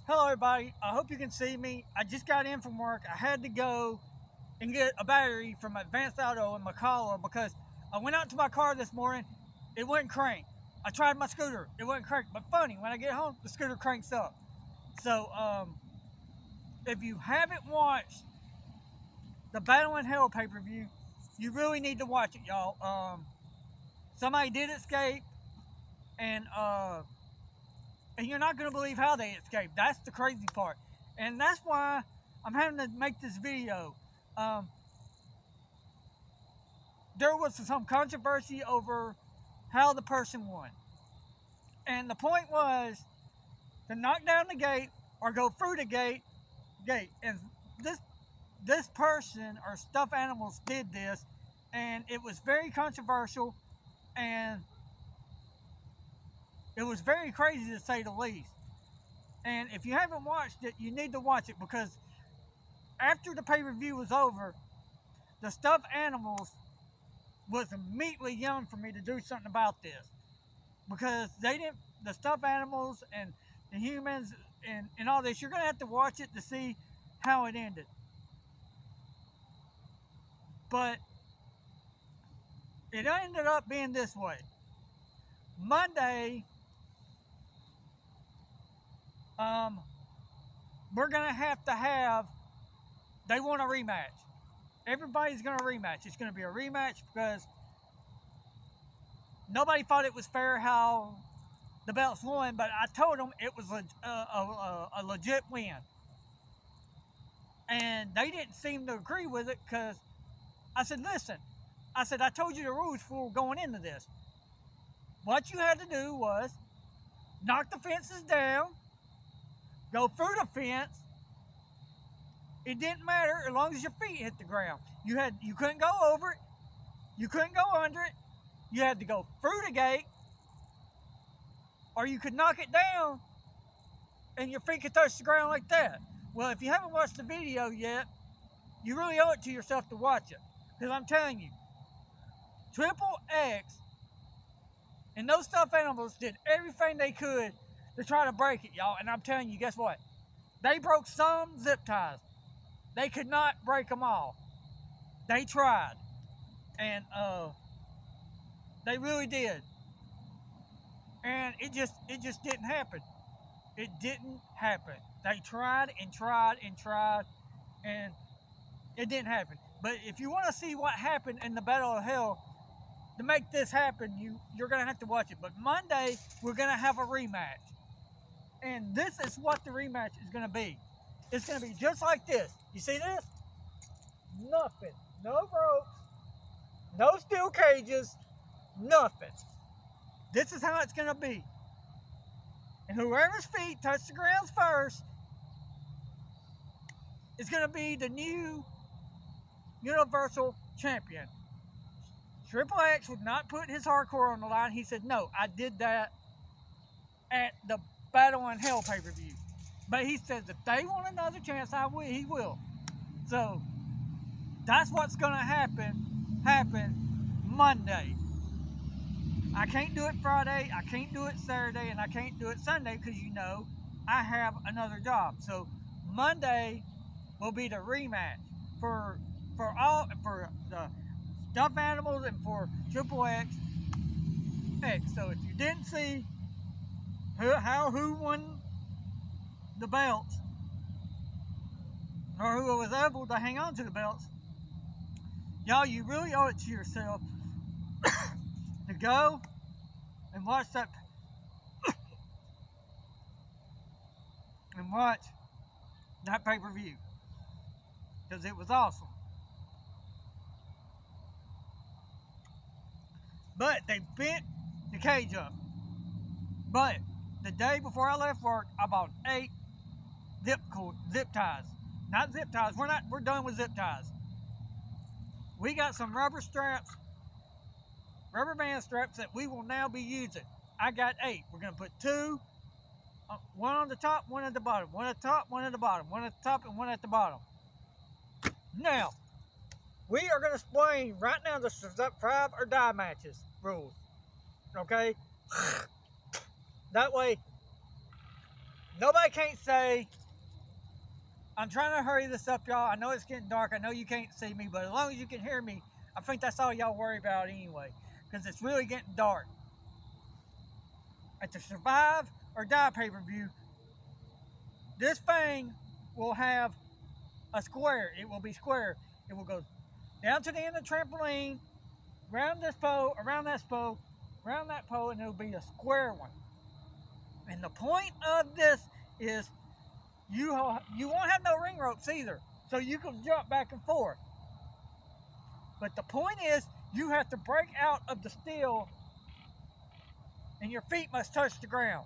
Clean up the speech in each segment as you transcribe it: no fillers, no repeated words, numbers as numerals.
Hello everybody, I hope you can see me. I just got in from work. I had to go and get a battery from Advanced Auto in mccalla because I went out to my car this morning, it wouldn't crank. I tried my scooter, it wouldn't crank. But funny, when I get home, the scooter cranks up. So, if you haven't watched the Battle in Hell pay-per-view, you really need to watch it, y'all. Somebody did escape, and you're not going to believe how they escaped. That's the crazy part. And that's why I'm having to make this video. Um, there was some controversy over how the person won. And the point was to knock down the gate or go through the gate. And this person or stuffed animals did this, and it was very controversial, and it was very crazy to say the least. And if you haven't watched it, you need to watch it, because after the pay-per-view was over, the stuffed animals was immediately yelling for me to do something about this, because the stuffed animals and the humans and all this, you're going to have to watch it to see how it ended. But it ended up being this way. Monday, we're going to have, they want a rematch. Everybody's going to rematch. It's going to be a rematch because nobody thought it was fair how the belts won, but I told them it was a legit win. And they didn't seem to agree with it, because I said, listen, I told you the rules before going into this. What you had to do was knock the fences down, go through the fence. It didn't matter as long as your feet hit the ground. You couldn't go over it. You couldn't go under it. You had to go through the gate, or you could knock it down and your feet could touch the ground like that. Well, if you haven't watched the video yet, you really owe it to yourself to watch it. Because I'm telling you, Triple X and those stuffed animals did everything they could to try to break it, y'all. And I'm telling you, guess what? They broke some zip ties. They could not break them all. They tried. And they really did. And it just didn't happen. It didn't happen. They tried and tried and tried, and it didn't happen. But if you want to see what happened in the Battle of Hell, to make this happen, you're going to have to watch it. But Monday, we're going to have a rematch. And this is what the rematch is going to be. It's going to be just like this. You see this? Nothing. No ropes. No steel cages. Nothing. This is how it's going to be. And whoever's feet touch the ground first is going to be the new Universal Champion. Triple X would not put his hardcore on the line. He said, no, I did that at the Battle in Hell pay-per-view. But he says if they want another chance, he will. So that's what's going to happen Monday. I can't do it Friday, I can't do it Saturday, and I can't do it Sunday because I have another job. So Monday will be the rematch for the stuffed animals and for Triple X. So if you didn't see who won the belts, or who was able to hang on to the belts, y'all, you really owe it to yourself to go and watch that pay-per-view, because it was awesome. But they bent the cage up. But the day before I left work, I bought 8 zip ties. Not zip ties. We're done with zip ties. We got some rubber band straps that we will now be using. I got 8. We're gonna put 2, one on the top, one at the bottom, one at the top, one at the bottom, one at the top, and one at the bottom. Now, we are gonna explain right now the survive or die matches rules. Okay? That way, Nobody can't say, I'm trying to hurry this up, y'all. I know it's getting dark. I know you can't see me, but as long as you can hear me, I think that's all y'all worry about anyway, because it's really getting dark. At the Survive or Die pay-per-view, this thing will have a square. It will be square. It will go down to the end of the trampoline, around this pole, around that pole, around that pole, and it'll be a square one. And the point of this is you won't have no ring ropes either, so you can jump back and forth. But the point is you have to break out of the steel, and your feet must touch the ground.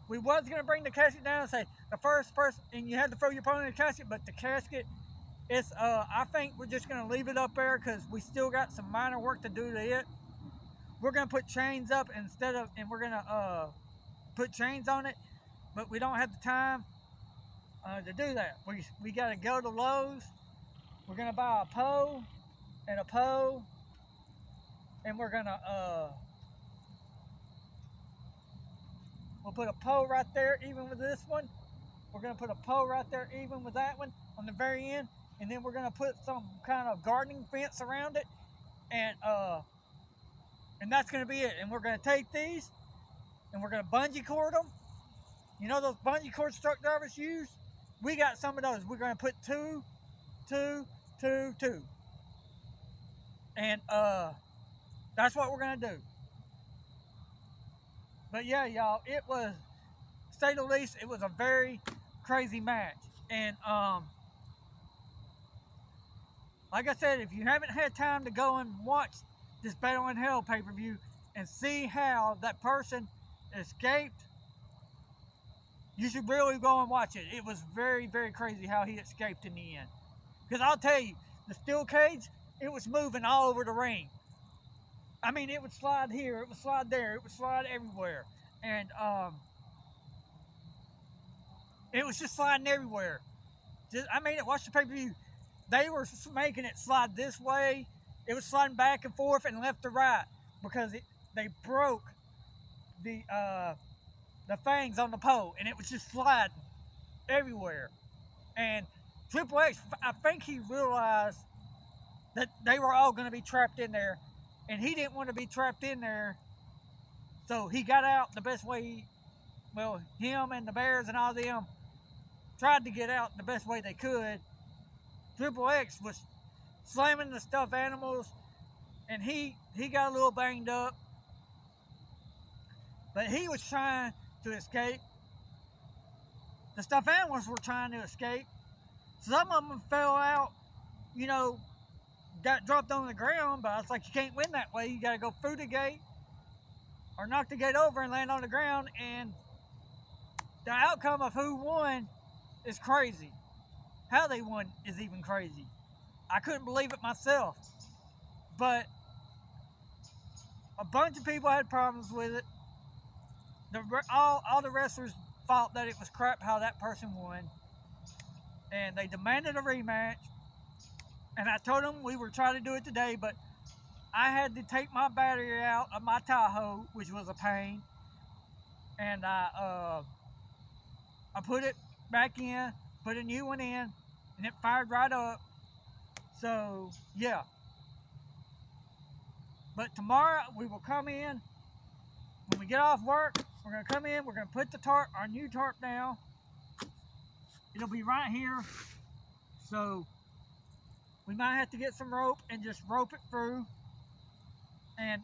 We was going to bring the casket down and say the first person, and you had to throw your opponent in the casket, but the casket, it's I think we're just going to leave it up there because we still got some minor work to do to it. We're going to put chains up and we're going to put chains on it, but we don't have the time to do that. We got to go to Lowe's. We're going to buy a pole, and we're going to we'll put a pole right there even with this one. We're going to put a pole right there even with that one on the very end, and then we're going to put some kind of gardening fence around it, and that's going to be it. And we're going to take these, and we're going to bungee cord them. You know those bungee cords truck drivers use? We got some of those. We're going to put two, and that's what we're going to do. But yeah, y'all, it was, to say the least, it was a very crazy match. And like I said, if you haven't had time to go and watch this Battle in Hell pay-per-view and see how that person escaped, you should really go and watch it. It was very, very crazy how he escaped in the end. Because I'll tell you, the steel cage, it was moving all over the ring. I mean, it would slide here, it would slide there, it would slide everywhere. And it was just sliding everywhere. Watch the pay-per-view. They were making it slide this way. It was sliding back and forth and left to right because they broke the fangs on the pole, and it was just sliding everywhere. And Triple H, I think he realized that they were all going to be trapped in there, and he didn't want to be trapped in there, so he got out the best way. Him and the Bears and all them tried to get out the best way they could. Triple X was slamming the stuffed animals, and he got a little banged up, but he was trying to escape. The stuffed animals were trying to escape. Some of them fell out, got dropped on the ground, but I was like, you can't win that way. You got to go through the gate or knock the gate over and land on the ground, and the outcome of who won is crazy. How they won is even crazy. I couldn't believe it myself. But a bunch of people had problems with it. All the wrestlers thought that it was crap how that person won. And they demanded a rematch. And I told them we were trying to do it today, but I had to take my battery out of my Tahoe, which was a pain. And I put it back in, put a new one in, and it fired right up. So, yeah. But tomorrow we will come in. When we get off work, we're going to come in. We're going to put our new tarp down. It'll be right here. So, we might have to get some rope and just rope it through. And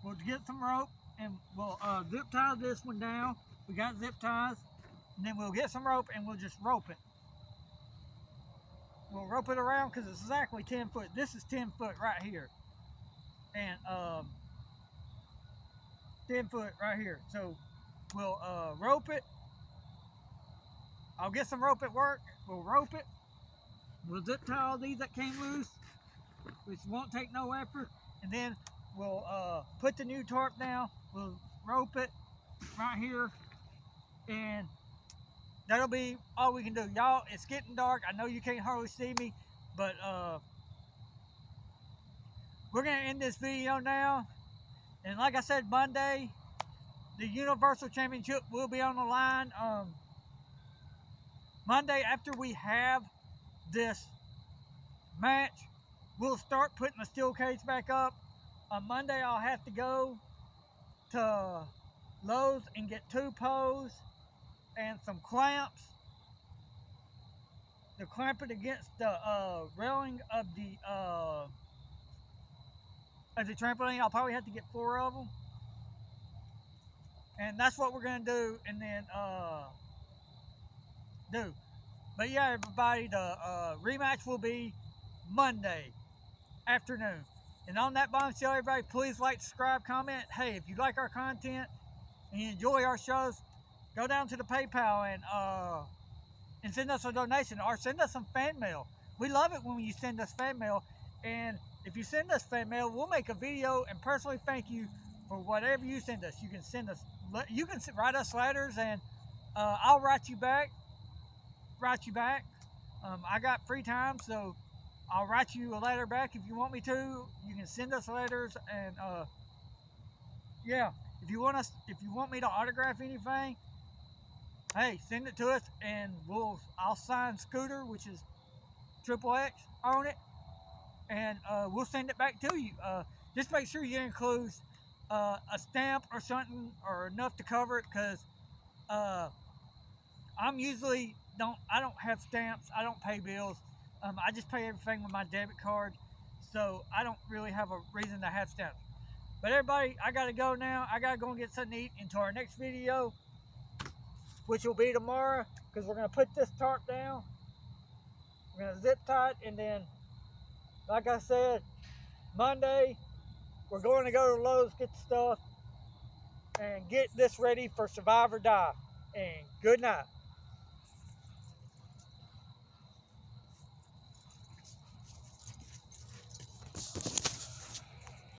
we'll get some rope and we'll zip tie this one down. We got zip ties. And then we'll get some rope and we'll just rope it. We'll rope it around because it's exactly 10 foot. This is 10 foot right here. And 10 foot right here. So we'll rope it. I'll get some rope at work. We'll rope it. We'll zip tie all these that came loose, which won't take no effort. And then we'll put the new tarp down. We'll rope it right here. And that'll be all we can do. Y'all, it's getting dark. I know you can't hardly see me, but we're going to end this video now. And like I said, Monday, the Universal Championship will be on the line. Monday, after we have this match, we'll start putting the steel cage back up. On Monday, I'll have to go to Lowe's and get 2 poles and some clamps to clamp it against the railing of the trampoline. I'll probably have to get 4 of them, and that's what we're gonna do. And then do. But yeah, everybody, the rematch will be Monday afternoon. And on that bombshell, everybody, please like, subscribe, comment. Hey, if you like our content and you enjoy our shows, go down to the PayPal and send us a donation or send us some fan mail. We love it when you send us fan mail. And if you send us fan mail, we'll make a video and personally thank you for whatever you send us. You can send us, you can write us letters, and I'll write you back. I got free time, so I'll write you a letter back if you want me to. You can send us letters, and yeah, if you want me to autograph anything, hey, send it to us, and I'll sign Scooter, which is XXX on it, and we'll send it back to you. Just make sure you include a stamp or something, or enough to cover it, because I'm usually I don't have stamps. I don't pay bills. I just pay everything with my debit card, so I don't really have a reason to have stamps. But everybody, I gotta go now. I gotta go and get something to eat until our next video, which will be tomorrow, because we're gonna put this tarp down. We're gonna zip tie it, and then, like I said, Monday we're going to go to Lowe's, get the stuff, and get this ready for Survive or Die. And good night.